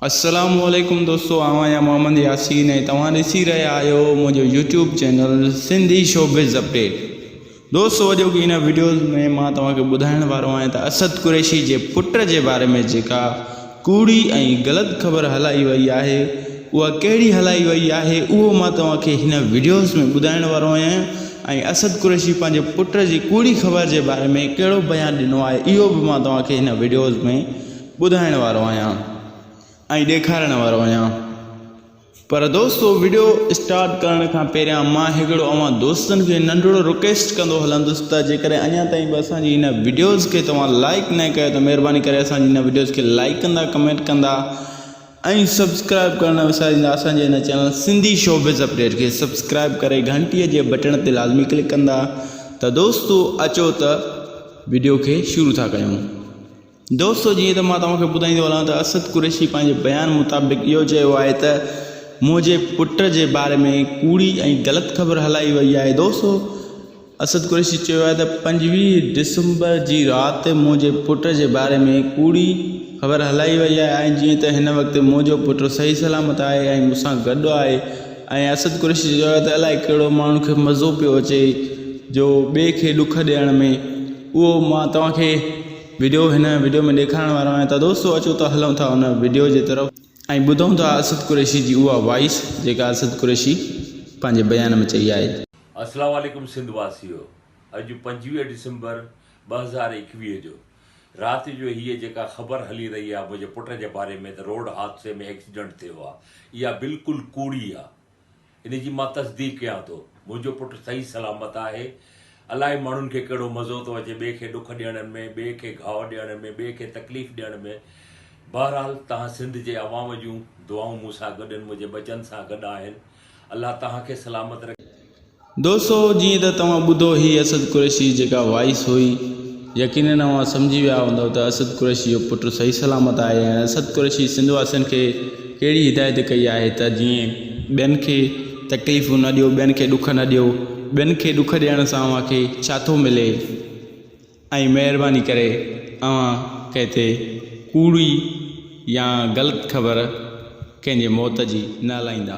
अस्सलामुअलैकुम दोस्तों, आवां मोहम्मद यासीन है। तव्हां ॾिसी रहिया आहियो मुंहिंजो YouTube channel Sindhi showbiz update. दोस्तों, अॼु की इन वीडियोज़ में मां तव्हांखे ॿुधाइण वारो आहियां त असद कुरैशी जे पुट जे बारे में जेका कूड़ी ऐं ग़लति ख़बर हलाई वई आहे, उहा कहिड़ी हलाई वई आहे, उहो मां तव्हांखे हिन वीडियोज़ में ॿुधाइण वारो आहियां। ऐं असद कुरैशी पंहिंजे पुट जी कूड़ी ख़बर जे बारे में कहिड़ो बयानु ॾिनो आहे, इहो बि मां तव्हांखे हिन वीडियोज़ में ॿुधाइण वारो आहियां ऐं ॾेखारण वारो आहियां। पर दोस्तों, वीडियो स्टार्ट करण खां पहिरियां मां हिकिड़ो अवां दोस्तनि खे नंढिड़ो रिक्वेस्ट कंदो हलंदुसि त जेकॾहिं अञा ताईं बि असांजी हिन वीडियोज़ खे तव्हां लाइक न कयो त महिरबानी करे असांजी हिन वीडियोज़ खे लाइक कंदा, कमेंट कंदा ऐं सब्सक्राइब करण विसारींदा। असांजे हिन चैनल सिंधी शोबिज़ अपडेट खे सब्सक्राइब करे घंटीअ जे बटण ते लाज़मी क्लिक कंदा। त दोस्तों, अचो त वीडियो खे शुरू था कयूं। दोस्तों, जीअं त मां तव्हांखे ॿुधाईंदो हलां त असद कुरैशी पंहिंजे बयान मुताबिक़ इहो चयो आहे त मुंहिंजे पुट जे बारे में कूड़ी ऐं ग़लति ख़बर हलाई वई आहे। दोस्तों, असद कुरैशी चयो आहे त 25 डिसंबर जी राति मुंहिंजे पुट जे बारे में कूड़ी ख़बर हलाई वई आहे ऐं जीअं त हिन वक़्तु मुंहिंजो पुटु सही सलामत आहे ऐं मूंसां गॾु आहे। ऐं असद कुरैशी चयो आहे त अलाए कहिड़ो माण्हू खे मज़ो पियो अचे जो ॿिए खे ॾुख ॾियण में, उहो मां तव्हांखे हिन वीडियो में ॾेखारण वारो आहियां। त दोस्तों, अचो त हलूं था हुन वीडियो जे तरफ़ ऐं ॿुधूं था असद कुरैशी जी उहा वॉइस जेका असद कुरैशी पंहिंजे बयान में चई आहे। अस्सलाम वालेकुम सिंध वासियो। अॼु 25 डिसंबर 2021 जो राति जो हीअ जेका ख़बर हली रही आहे मुंहिंजे पुट जे बारे में त रोड हादसे में एक्सीडेंट थियो आहे, इहा बिल्कुलु कूड़ी आहे। इन जी मां तस्दीक कयां थो। मुंहिंजो पुटु सही सलामत आहे। अलाए माण्हुनि खे कहिड़ो मज़ो थो अचे ॿिए खे ॾुख ॾियण में, ॿिए खे घाव ॾियण में, ॿिए खे तकलीफ़ ॾियण में। बहरहाल, तव्हां सिंध जे अवाम जूं दुआऊं मूंसां गॾु आहिनि, मुंहिंजे बचनि सां गॾु आहिनि। अलाह तव्हांखे सलामत रखे। दोस्तों, जीअं त तव्हां ॿुधो ही असद कुरैशी जेका वॉइस हुई, यकीनन तव्हां सम्झी विया हूंदव त असद कुरैशी जो पुटु सही सलामत आहे। ऐं असद कुरैशी सिंध वासियुनि खे कहिड़ी हिदायत कई आहे त जीअं ॿियनि खे तकलीफ़ूं न ॾियो, ॿियनि खे ॾुख न ॾियो, ॿियनि खे ॾुख ॾियण सां अव्हांखे छा थो मिले, ऐं महिरबानी करे अव्हां कंहिं ते कूड़ी या ग़लति ख़बर कंहिंजे मौत जी न हलाईंदा।